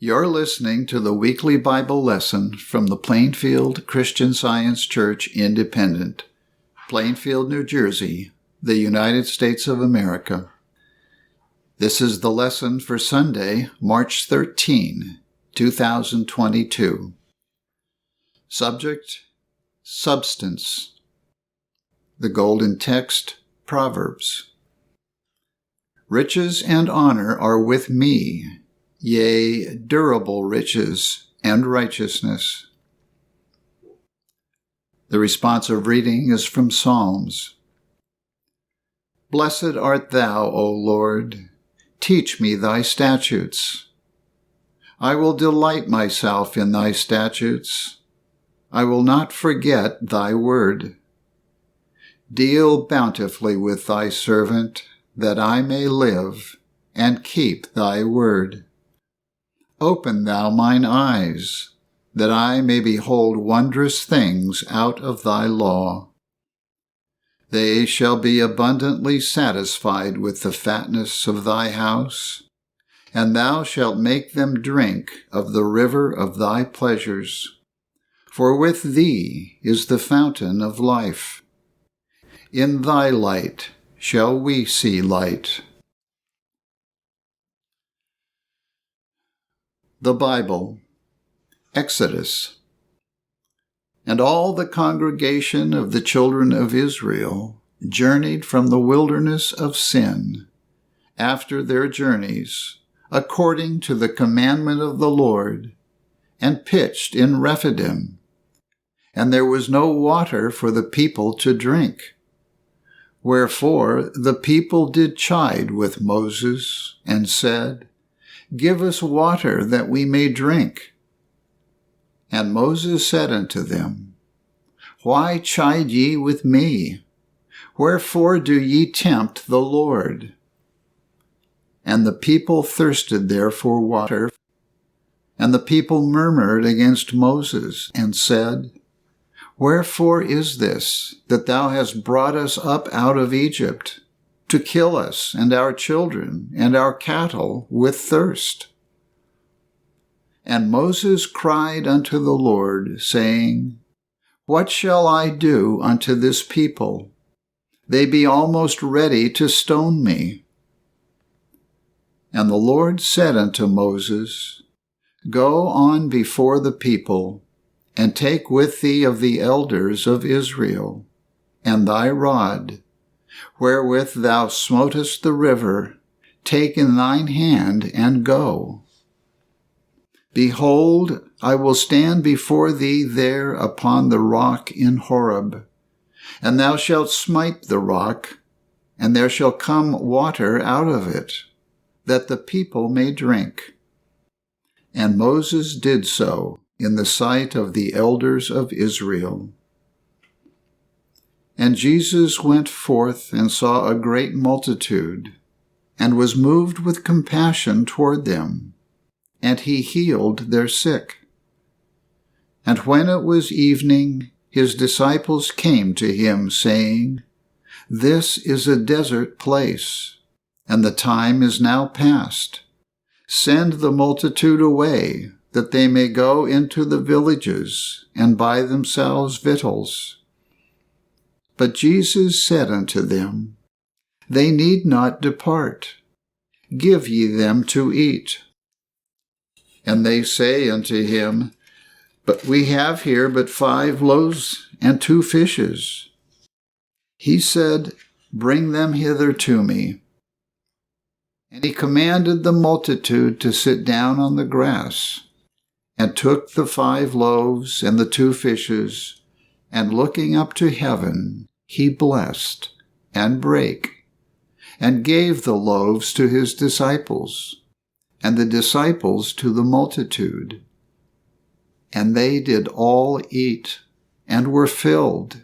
You're listening to the weekly Bible lesson from the Plainfield Christian Science Church Independent, Plainfield, New Jersey, the United States of America. This is the lesson for Sunday, March 13, 2022. Subject, substance. The golden text, Proverbs. Riches and honor are with me, yea, durable riches and righteousness. The responsive reading is from Psalms. Blessed art thou, O Lord. Teach me thy statutes. I will delight myself in thy statutes. I will not forget thy word. Deal bountifully with thy servant, that I may live and keep thy word. Open thou mine eyes, that I may behold wondrous things out of thy law. They shall be abundantly satisfied with the fatness of thy house, and thou shalt make them drink of the river of thy pleasures. For with thee is the fountain of life. In thy light shall we see light. The Bible, Exodus. And all the congregation of the children of Israel journeyed from the wilderness of Sin, after their journeys, according to the commandment of the Lord, and pitched in Rephidim. And there was no water for the people to drink. Wherefore the people did chide with Moses, and said, Give us water that we may drink. And Moses said unto them, Why chide ye with me? Wherefore do ye tempt the Lord? And the people thirsted there for water. And the people murmured against Moses, and said, Wherefore is this, that thou hast brought us up out of Egypt, to kill us and our children and our cattle with thirst? And Moses cried unto the Lord, saying, What shall I do unto this people? They be almost ready to stone me. And the Lord said unto Moses, Go on before the people, and take with thee of the elders of Israel, and thy rod, wherewith thou smotest the river, take in thine hand, and go. Behold, I will stand before thee there upon the rock in Horeb, and thou shalt smite the rock, and there shall come water out of it, that the people may drink. And Moses did so in the sight of the elders of Israel. And Jesus went forth and saw a great multitude, and was moved with compassion toward them, and he healed their sick. And when it was evening, his disciples came to him, saying, This is a desert place, and the time is now past. Send the multitude away, that they may go into the villages, and buy themselves victuals. But Jesus said unto them, They need not depart. Give ye them to eat. And they say unto him, But we have here but 5 loaves and 2 fishes. He said, Bring them hither to me. And he commanded the multitude to sit down on the grass, and took the 5 loaves and the 2 fishes, and looking up to heaven, he blessed, and brake, and gave the loaves to his disciples, and the disciples to the multitude. And they did all eat, and were filled.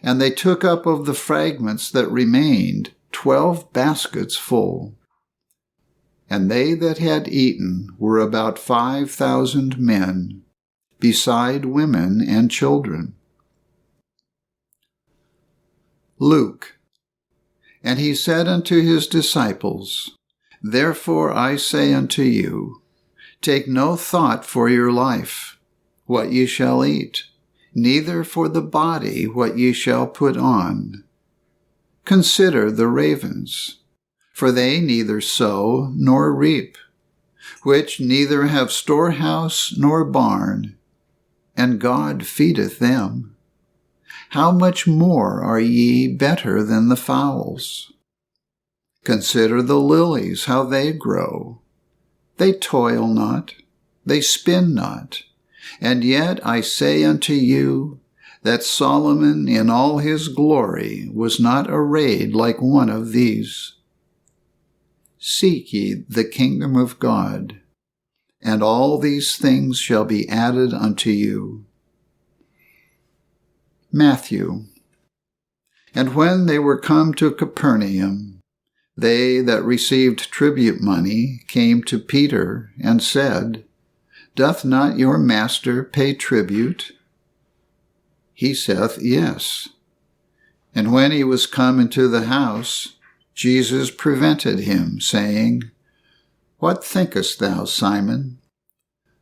And they took up of the fragments that remained 12 baskets full. And they that had eaten were about 5,000 men, beside women and children. Luke. And he said unto his disciples, Therefore I say unto you, Take no thought for your life, what ye shall eat, neither for the body what ye shall put on. Consider the ravens, for they neither sow nor reap, which neither have storehouse nor barn, and God feedeth them. How much more are ye better than the fowls? Consider the lilies, how they grow. They toil not, they spin not. And yet I say unto you, that Solomon in all his glory was not arrayed like one of these. Seek ye the kingdom of God, and all these things shall be added unto you. Matthew. And when they were come to Capernaum, they that received tribute money came to Peter and said, Doth not your master pay tribute? He saith, Yes. And when he was come into the house, Jesus prevented him, saying, What thinkest thou, Simon?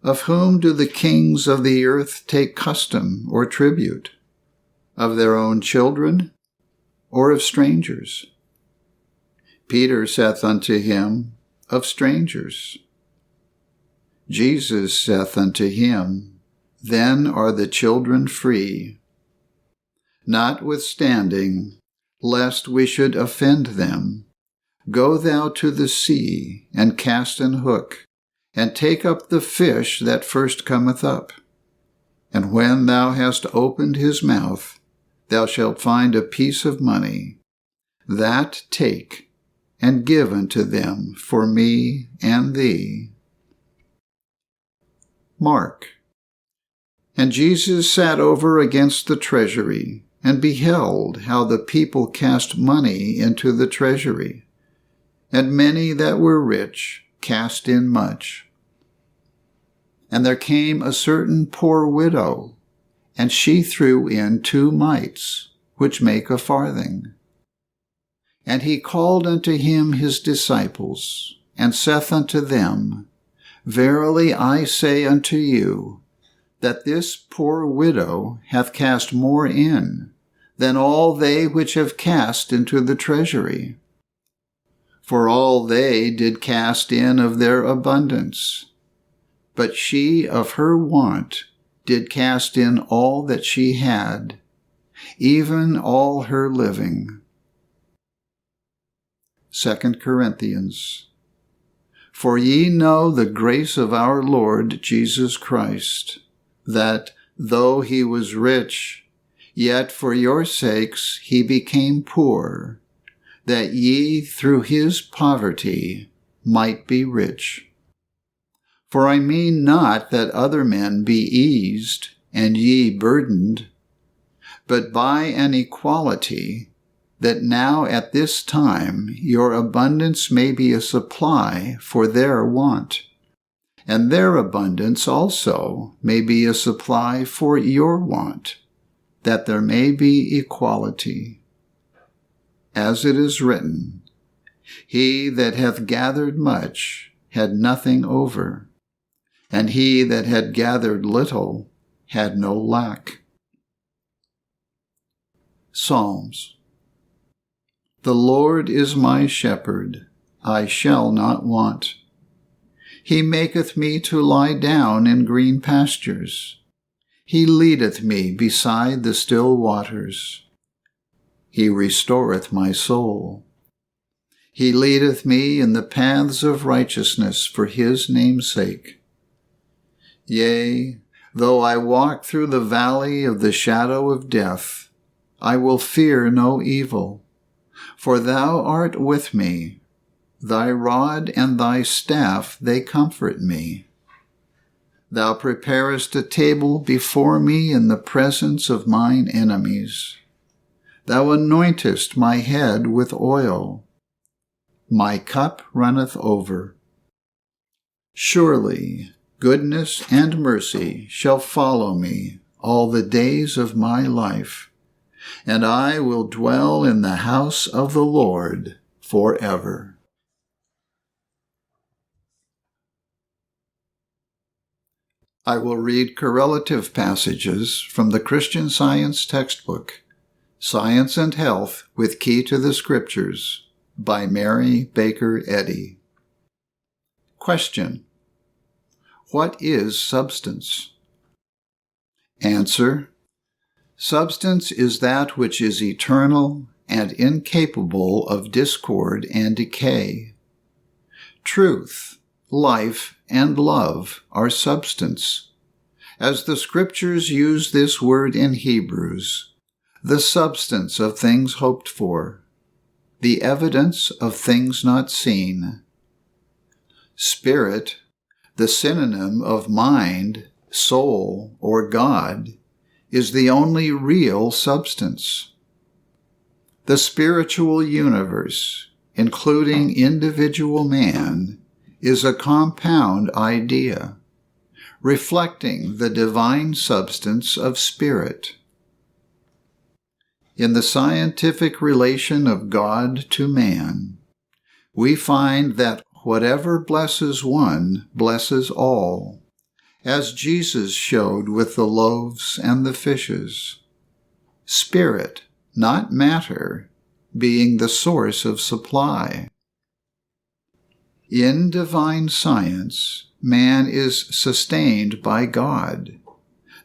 Of whom do the kings of the earth take custom or tribute? Of their own children, or of strangers? Peter saith unto him, Of strangers. Jesus saith unto him, Then are the children free. Notwithstanding, lest we should offend them, go thou to the sea, and cast an hook, and take up the fish that first cometh up. And when thou hast opened his mouth, thou shalt find a piece of money. That take, and give unto them for me and thee. Mark. And Jesus sat over against the treasury, and beheld how the people cast money into the treasury. And many that were rich cast in much. And there came a certain poor widow, and she threw in 2 mites, which make a farthing. And he called unto him his disciples, and saith unto them, Verily I say unto you, that this poor widow hath cast more in, than all they which have cast into the treasury. For all they did cast in of their abundance, but she of her want did cast in all that she had, even all her living. 2 Corinthians. For ye know the grace of our Lord Jesus Christ, that, though he was rich, yet for your sakes he became poor, that ye through his poverty might be rich. For I mean not that other men be eased, and ye burdened, but by an equality, that now at this time your abundance may be a supply for their want, and their abundance also may be a supply for your want, that there may be equality. As it is written, He that hath gathered much had nothing over, and he that had gathered little had no lack. Psalms. The Lord is my shepherd, I shall not want. He maketh me to lie down in green pastures. He leadeth me beside the still waters. He restoreth my soul. He leadeth me in the paths of righteousness for his name's sake. Yea, though I walk through the valley of the shadow of death, I will fear no evil, for thou art with me. Thy rod and thy staff, they comfort me. Thou preparest a table before me in the presence of mine enemies. Thou anointest my head with oil. My cup runneth over. Surely goodness and mercy shall follow me all the days of my life, and I will dwell in the house of the Lord forever. I will read correlative passages from the Christian Science textbook, Science and Health with Key to the Scriptures, by Mary Baker Eddy. Question: what is substance? Answer: substance is that which is eternal and incapable of discord and decay. Truth, life, and love are substance. As the Scriptures use this word in Hebrews, the substance of things hoped for, the evidence of things not seen. Spirit, the synonym of mind, soul, or God, is the only real substance. The spiritual universe, including individual man, is a compound idea, reflecting the divine substance of spirit. In the scientific relation of God to man, we find that whatever blesses one blesses all, as Jesus showed with the loaves and the fishes. Spirit, not matter, being the source of supply. In divine science, man is sustained by God,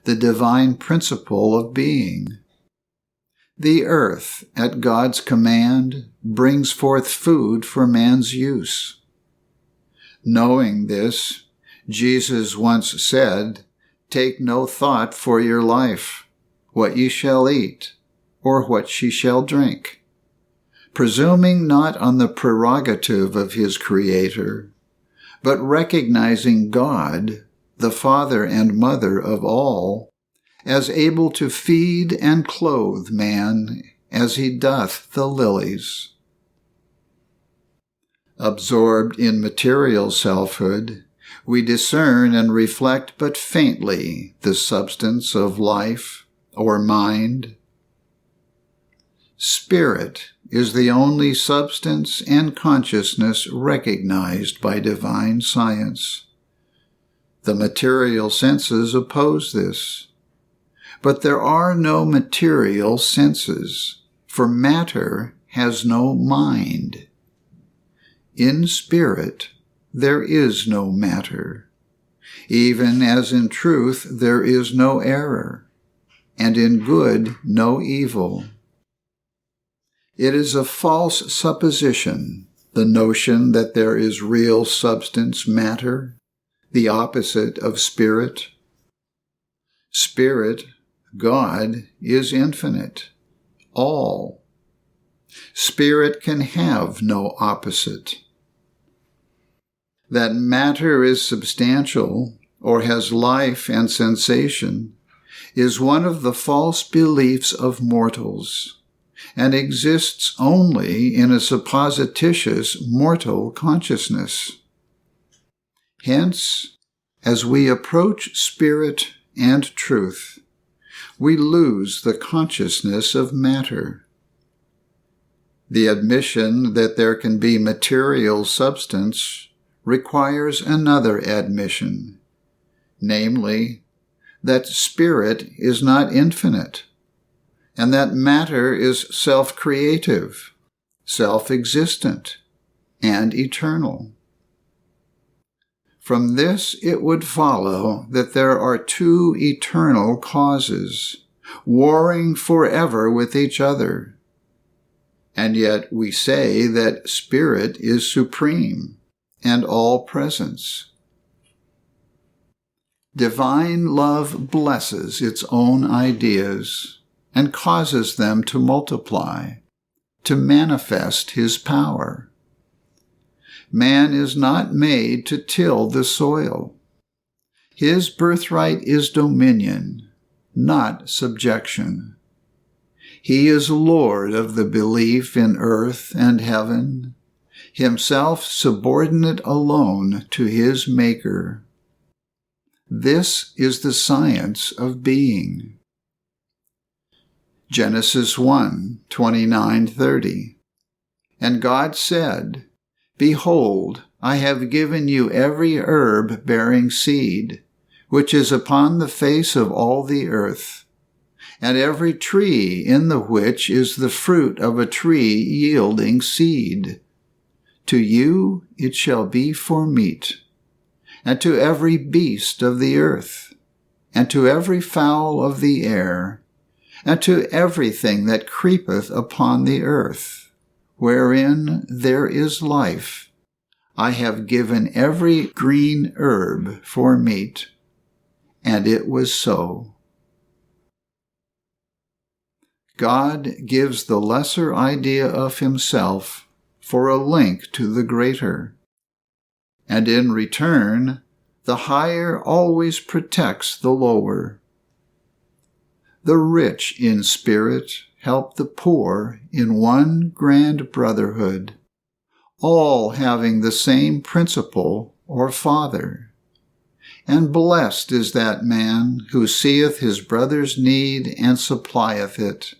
the divine principle of being. The earth, at God's command, brings forth food for man's use. Knowing this, Jesus once said, "Take no thought for your life, what ye shall eat, or what ye shall drink," presuming not on the prerogative of his Creator, but recognizing God, the Father and Mother of all, as able to feed and clothe man as he doth the lilies. Absorbed in material selfhood, we discern and reflect but faintly the substance of life or mind. Spirit is the only substance and consciousness recognized by divine science. The material senses oppose this. But there are no material senses, for matter has no mind. In spirit, there is no matter, even as in truth there is no error, and in good no evil. It is a false supposition, the notion that there is real substance matter, the opposite of spirit. Spirit, God, is infinite, all. Spirit can have no opposite. That matter is substantial, or has life and sensation, is one of the false beliefs of mortals, and exists only in a supposititious mortal consciousness. Hence, as we approach spirit and truth, we lose the consciousness of matter. The admission that there can be material substance requires another admission, namely, that spirit is not infinite, and that matter is self-creative, self-existent, and eternal. From this it would follow that there are two eternal causes, warring forever with each other. And yet we say that spirit is supreme and all presence. Divine love blesses its own ideas and causes them to multiply, to manifest his power. Man is not made to till the soil. His birthright is dominion, not subjection. He is Lord of the belief in earth and heaven, himself subordinate alone to his Maker. This is the science of being. Genesis 1:29-30. And God said, "Behold, I have given you every herb bearing seed, which is upon the face of all the earth, and every tree in the which is the fruit of a tree yielding seed. To you it shall be for meat, and to every beast of the earth, and to every fowl of the air, and to everything that creepeth upon the earth, wherein there is life. I have given every green herb for meat. And it was so. God gives the lesser idea of himself for a link to the greater. And in return, the higher always protects the lower. The rich in spirit help the poor in one grand brotherhood, all having the same principle or Father. And blessed is that man who seeth his brother's need and supplieth it,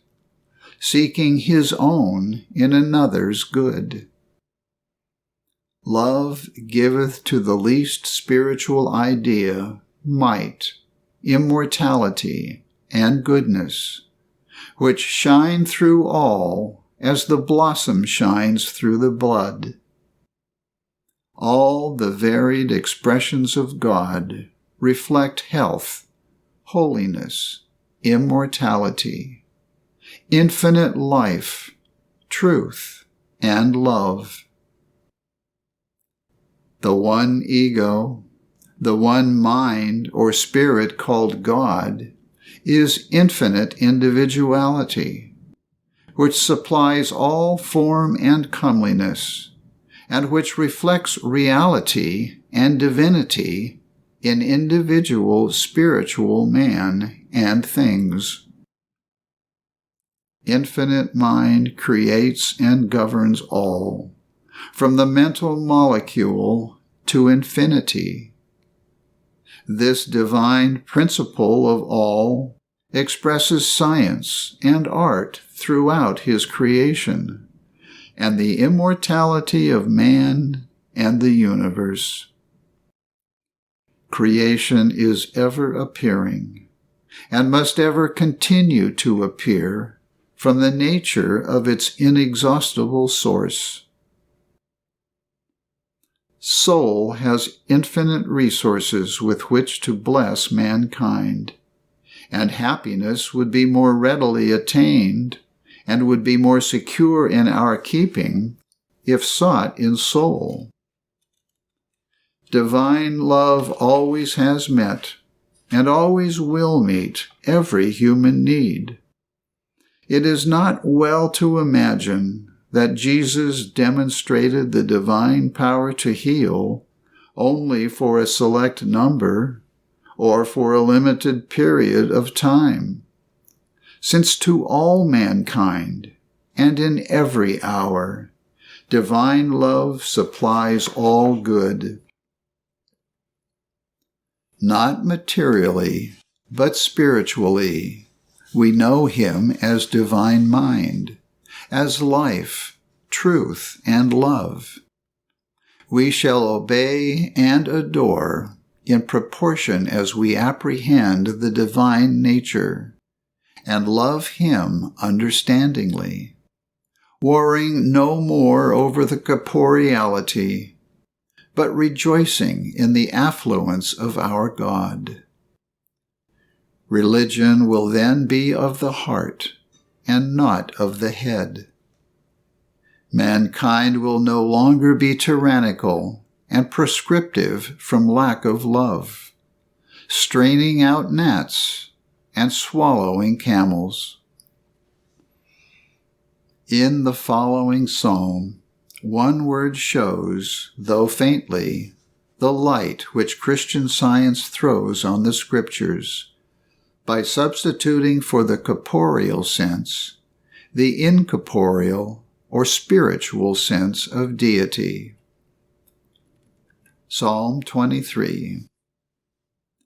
seeking his own in another's good. Love giveth to the least spiritual idea might, immortality, and goodness, which shine through all as the blossom shines through the blood. All the varied expressions of God reflect health, holiness, immortality, infinite life, truth, and love. The one ego, the one mind or spirit called God, is infinite individuality, which supplies all form and comeliness, and which reflects reality and divinity in individual spiritual man and things. Infinite mind creates and governs all, from the mental molecule to infinity. This divine principle of all expresses science and art throughout his creation, and the immortality of man and the universe. Creation is ever appearing, and must ever continue to appear from the nature of its inexhaustible source. Soul has infinite resources with which to bless mankind, and happiness would be more readily attained and would be more secure in our keeping if sought in soul. Divine love always has met and always will meet every human need. It is not well to imagine that Jesus demonstrated the divine power to heal only for a select number or for a limited period of time, since to all mankind and in every hour, divine love supplies all good. Not materially, but spiritually, we know him as divine mind, as life, truth, and love. We shall obey and adore in proportion as we apprehend the divine nature, and love him understandingly, warring no more over the corporeality, but rejoicing in the affluence of our God. Religion will then be of the heart and not of the head. Mankind will no longer be tyrannical and prescriptive from lack of love, straining out gnats and swallowing camels. In the following psalm, one word shows, though faintly, the light which Christian Science throws on the Scriptures, by substituting for the corporeal sense the incorporeal or spiritual sense of deity. Psalm 23.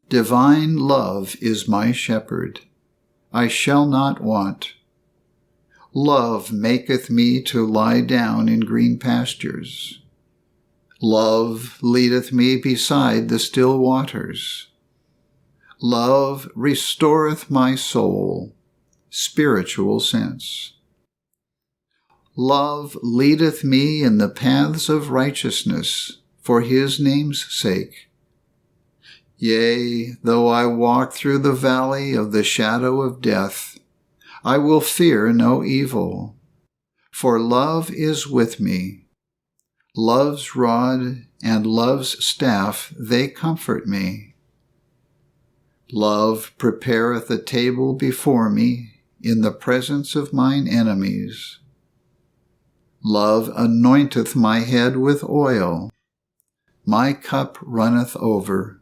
Divine love is my shepherd, I shall not want. Love maketh me to lie down in green pastures. Love leadeth me beside the still waters. Love restoreth my soul, spiritual sense. Love leadeth me in the paths of righteousness for his name's sake. Yea, though I walk through the valley of the shadow of death, I will fear no evil, for love is with me. Love's rod and love's staff, they comfort me. Love prepareth a table before me in the presence of mine enemies. Love anointeth my head with oil. My cup runneth over.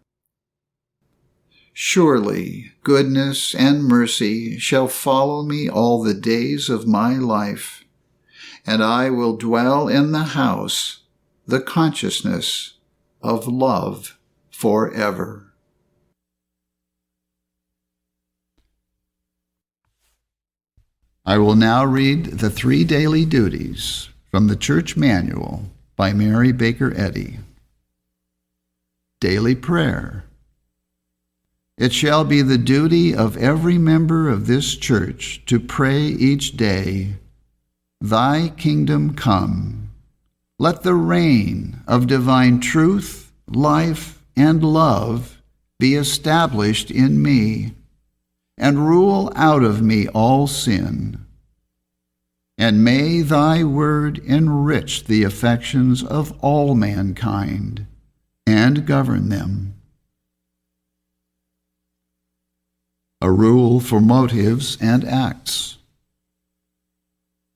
Surely goodness and mercy shall follow me all the days of my life, and I will dwell in the house, the consciousness of love forever. I will now read the 3 daily duties from the Church Manual by Mary Baker Eddy. Daily Prayer. It shall be the duty of every member of this church to pray each day, Thy kingdom come. Let the reign of divine truth, life, and love be established in me, and rule out of me all sin. And may thy word enrich the affections of all mankind and govern them. A rule for motives and acts.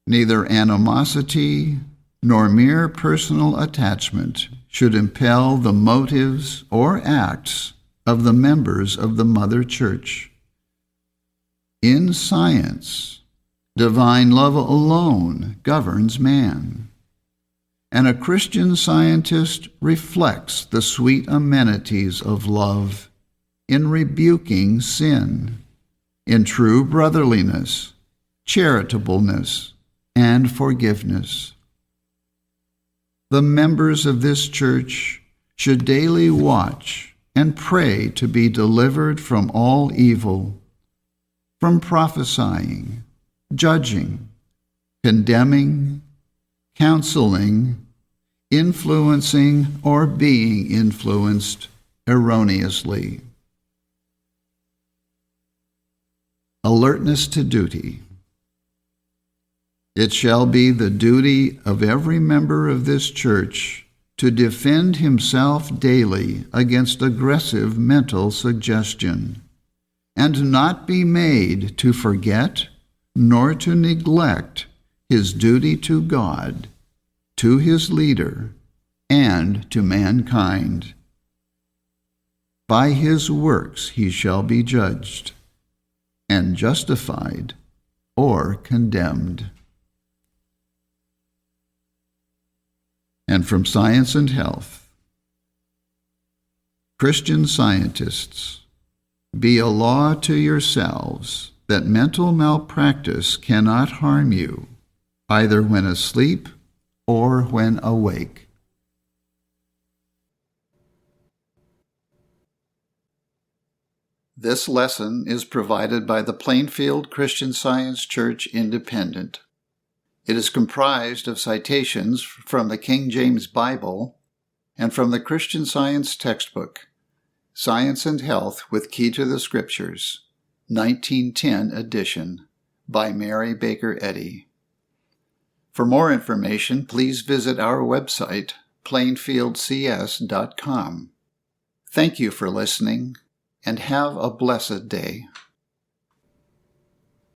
Neither animosity nor mere personal attachment should impel the motives or acts of the members of the Mother Church. In science, divine love alone governs man, and a Christian scientist reflects the sweet amenities of love in rebuking sin, in true brotherliness, charitableness, and forgiveness. The members of this church should daily watch and pray to be delivered from all evil, from prophesying, judging, condemning, counseling, influencing, or being influenced erroneously. Alertness to duty. It shall be the duty of every member of this church to defend himself daily against aggressive mental suggestion, and not be made to forget nor to neglect his duty to God, to his leader, and to mankind. By his works he shall be judged, and justified or condemned. And from Science and Health. Christian scientists, be a law to yourselves that mental malpractice cannot harm you, either when asleep or when awake. This lesson is provided by the Plainfield Christian Science Church Independent. It is comprised of citations from the King James Bible and from the Christian Science textbook, Science and Health with Key to the Scriptures, 1910 edition, by Mary Baker Eddy. For more information, please visit our website, plainfieldcs.com. Thank you for listening, and have a blessed day.